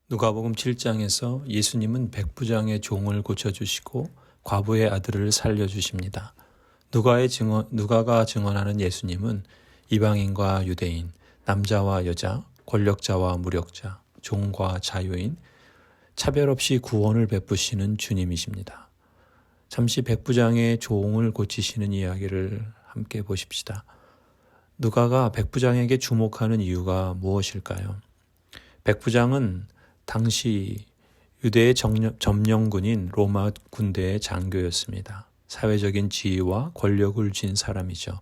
누가복음 7장에서 예수님은 백부장의 종을 고쳐주시고 과부의 아들을 살려주십니다. 누가가 증언하는 예수님은 이방인과 유대인, 남자와 여자, 권력자와 무력자, 종과 자유인, 차별 없이 구원을 베푸시는 주님이십니다. 잠시 백부장의 종을 고치시는 이야기를 함께 보십시다. 누가가 백부장에게 주목하는 이유가 무엇일까요? 백부장은 당시 유대의 점령군인 로마 군대의 장교였습니다. 사회적인 지위와 권력을 쥔 사람이죠.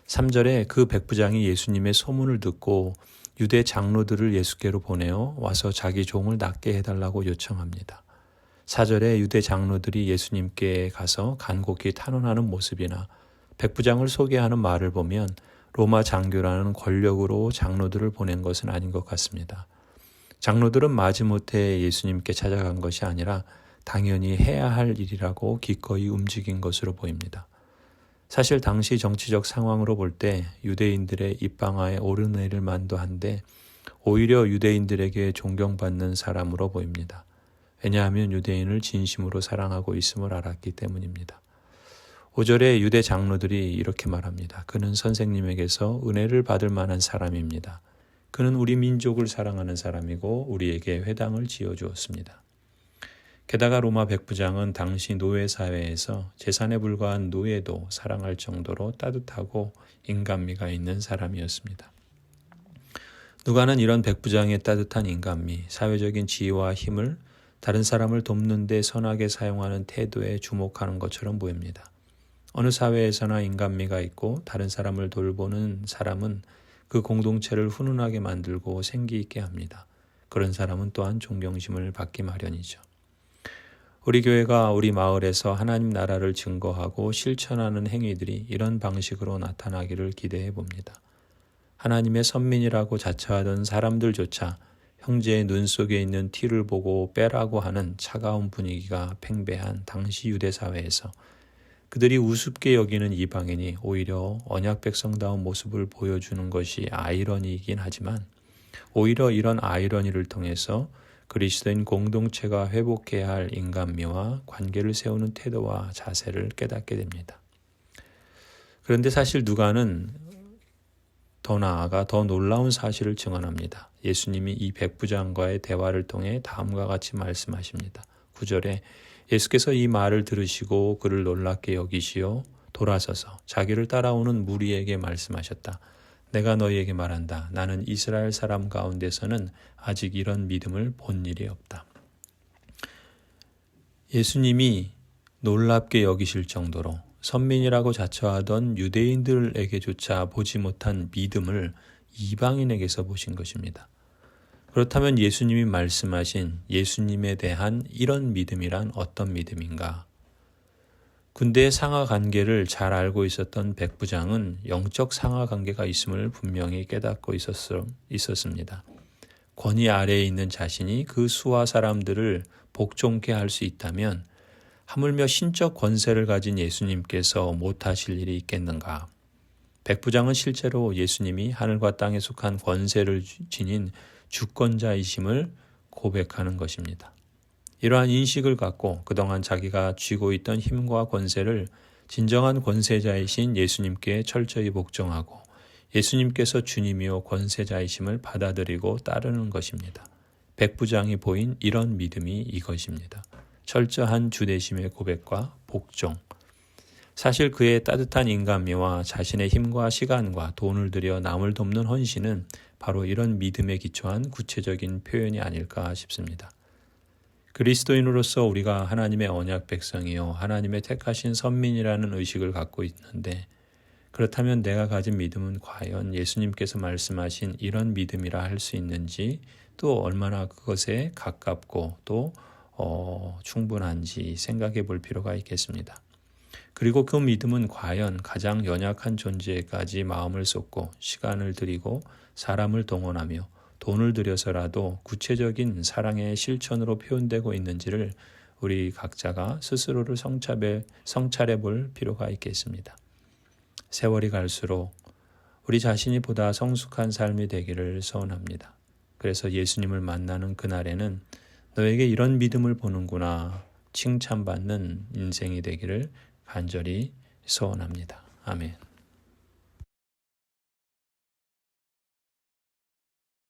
3절에 그 백부장이 예수님의 소문을 듣고 유대 장로들을 예수께로 보내어 와서 자기 종을 낫게 해달라고 요청합니다. 4절에 유대 장로들이 예수님께 가서 간곡히 탄원하는 모습이나 백부장을 소개하는 말을 보면 로마 장교라는 권력으로 장로들을 보낸 것은 아닌 것 같습니다. 장로들은 마지못해 예수님께 찾아간 것이 아니라 당연히 해야 할 일이라고 기꺼이 움직인 것으로 보입니다. 사실 당시 정치적 상황으로 볼 때 유대인들의 입방아에 오르내릴 만도 한데 오히려 유대인들에게 존경받는 사람으로 보입니다. 왜냐하면 유대인을 진심으로 사랑하고 있음을 알았기 때문입니다. 5절에 유대 장로들이 이렇게 말합니다. 그는 선생님에게서 은혜를 받을 만한 사람입니다. 그는 우리 민족을 사랑하는 사람이고 우리에게 회당을 지어주었습니다. 게다가 로마 백부장은 당시 노예사회에서 재산에 불과한 노예도 사랑할 정도로 따뜻하고 인간미가 있는 사람이었습니다. 누가는 이런 백부장의 따뜻한 인간미, 사회적인 지위와 힘을 다른 사람을 돕는 데 선하게 사용하는 태도에 주목하는 것처럼 보입니다. 어느 사회에서나 인간미가 있고 다른 사람을 돌보는 사람은 그 공동체를 훈훈하게 만들고 생기 있게 합니다. 그런 사람은 또한 존경심을 받기 마련이죠. 우리 교회가 우리 마을에서 하나님 나라를 증거하고 실천하는 행위들이 이런 방식으로 나타나기를 기대해 봅니다. 하나님의 선민이라고 자처하던 사람들조차 형제의 눈 속에 있는 티를 보고 빼라고 하는 차가운 분위기가 팽배한 당시 유대 사회에서 그들이 우습게 여기는 이방인이 오히려 언약 백성다운 모습을 보여주는 것이 아이러니이긴 하지만 오히려 이런 아이러니를 통해서 그리스도인 공동체가 회복해야 할 인간미와 관계를 세우는 태도와 자세를 깨닫게 됩니다. 그런데 사실 누가는 더 나아가 더 놀라운 사실을 증언합니다. 예수님이 이 백부장과의 대화를 통해 다음과 같이 말씀하십니다. 9절에 예수께서 이 말을 들으시고 그를 놀랍게 여기시어 돌아서서 자기를 따라오는 무리에게 말씀하셨다. 내가 너희에게 말한다. 나는 이스라엘 사람 가운데서는 아직 이런 믿음을 본 일이 없다. 예수님이 놀랍게 여기실 정도로 선민이라고 자처하던 유대인들에게조차 보지 못한 믿음을 이방인에게서 보신 것입니다. 그렇다면 예수님이 말씀하신 예수님에 대한 이런 믿음이란 어떤 믿음인가? 군대의 상하관계를 잘 알고 있었던 백부장은 영적 상하관계가 있음을 분명히 깨닫고 있었습니다. 권위 아래에 있는 자신이 그 수하 사람들을 복종케 할 수 있다면 하물며 신적 권세를 가진 예수님께서 못하실 일이 있겠는가? 백부장은 실제로 예수님이 하늘과 땅에 속한 권세를 지닌 주권자이심을 고백하는 것입니다. 이러한 인식을 갖고 그동안 자기가 쥐고 있던 힘과 권세를 진정한 권세자이신 예수님께 철저히 복종하고 예수님께서 주님이요 권세자이심을 받아들이고 따르는 것입니다. 백부장이 보인 이런 믿음이 이것입니다. 철저한 주대심의 고백과 복종. 사실 그의 따뜻한 인간미와 자신의 힘과 시간과 돈을 들여 남을 돕는 헌신은 바로 이런 믿음에 기초한 구체적인 표현이 아닐까 싶습니다. 그리스도인으로서 우리가 하나님의 언약 백성이요 하나님의 택하신 선민이라는 의식을 갖고 있는데 그렇다면 내가 가진 믿음은 과연 예수님께서 말씀하신 이런 믿음이라 할 수 있는지 또 얼마나 그것에 가깝고 또 충분한지 생각해 볼 필요가 있겠습니다. 그리고 그 믿음은 과연 가장 연약한 존재까지 마음을 쏟고 시간을 들이고 사람을 동원하며 돈을 들여서라도 구체적인 사랑의 실천으로 표현되고 있는지를 우리 각자가 스스로를 성찰해 볼 필요가 있겠습니다. 세월이 갈수록 우리 자신이 보다 성숙한 삶이 되기를 소원합니다. 그래서 예수님을 만나는 그날에는 너에게 이런 믿음을 보는구나 칭찬받는 인생이 되기를 간절히 소원합니다. 아멘.